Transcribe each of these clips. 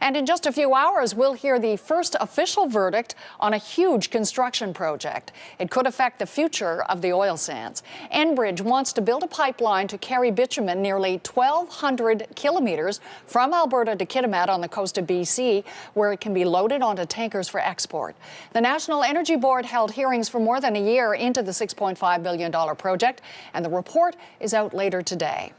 And in just a few hours, we'll hear the first official verdict on a huge construction project. It could affect the future of the oil sands. Enbridge wants to build a pipeline to carry bitumen nearly 1,200 kilometers from Alberta to Kitimat on the coast of BC, where it can be loaded onto tankers for export. The National Energy Board held hearings for more than a year into the $6.5 billion project, and the report is out later today.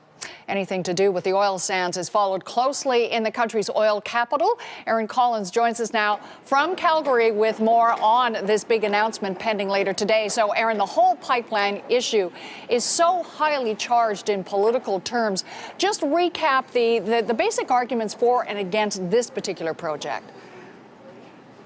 Anything to do with the oil sands is followed closely in the country's oil capital. Erin Collins joins us now from Calgary with more on this big announcement pending later today. So, Erin, the whole pipeline issue is so highly charged in political terms. Just recap the basic arguments for and against this particular project.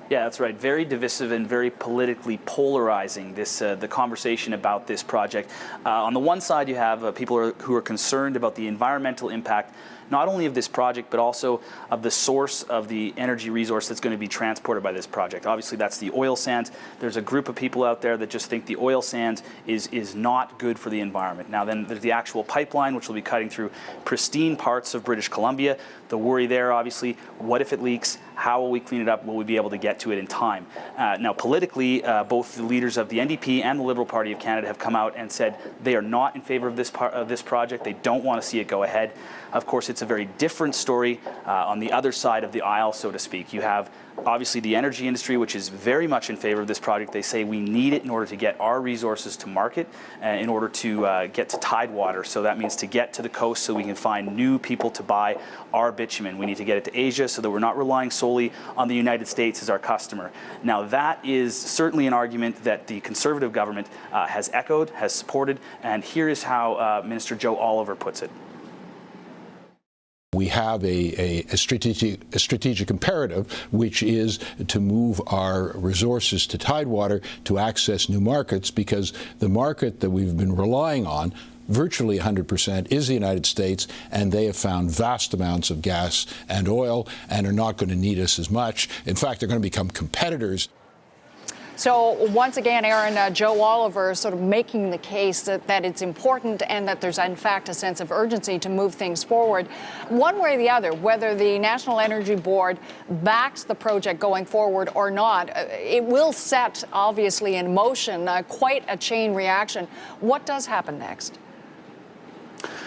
Yeah, that's right. Very divisive and very politically polarizing, the conversation about this project. On the one side, you have people who are concerned about the environmental impact, not only of this project, but also of the source of the energy resource that's going to be transported by this project. Obviously, that's the oil sands. There's a group of people out there that just think the oil sands is not good for the environment. Now, then there's the actual pipeline, which will be cutting through pristine parts of British Columbia. The worry there, obviously, what if it leaks? How will we clean it up? Will we be able to get to it in time? Now, politically, both the leaders of the NDP and the Liberal Party of Canada have come out and said they are not in favor of this project. They don't want to see it go ahead. Of course, it's a very different story on the other side of the aisle, so to speak. You have obviously the energy industry, which is very much in favor of this project. They say we need it in order to get our resources to market, in order to get to tidewater. So that means to get to the coast so we can find new people to buy our bitumen. We need to get it to Asia so that we're not relying solely on the United States as our customer. Now, that is certainly an argument that the Conservative government has echoed, has supported, and here is how Minister Joe Oliver puts it. We have a strategic imperative, which is to move our resources to tidewater to access new markets, because the market that we've been relying on, virtually 100%, is the United States, and they have found vast amounts of gas and oil and are not going to need us as much. In fact, they're going to become competitors. So once again, Erin, Joe Oliver sort of making the case that it's important and that there's, in fact, a sense of urgency to move things forward. One way or the other, whether the National Energy Board backs the project going forward or not, it will set, obviously, in motion quite a chain reaction. What does happen next?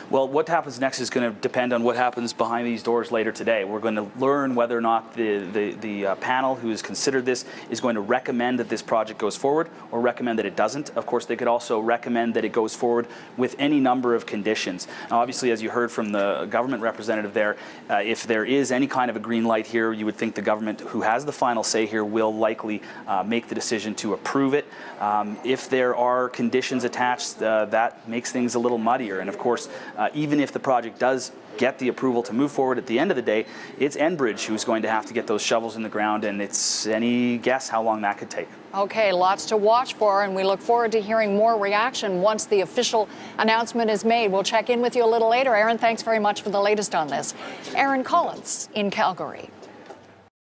Well, what happens next is going to depend on what happens behind these doors later today. We're going to learn whether or not the panel who has considered this is going to recommend that this project goes forward or recommend that it doesn't. Of course, they could also recommend that it goes forward with any number of conditions. Now, obviously, as you heard from the government representative there, if there is any kind of a green light here, you would think the government who has the final say here will likely make the decision to approve it. If there are conditions attached, that makes things a little muddier. And of course, even if the project does get the approval to move forward, at the end of the day, it's Enbridge who's going to have to get those shovels in the ground, and it's any guess how long that could take. Okay, lots to watch for, and we look forward to hearing more reaction once the official announcement is made. We'll check in with you a little later. Erin, thanks very much for the latest on this. Erin Collins in Calgary.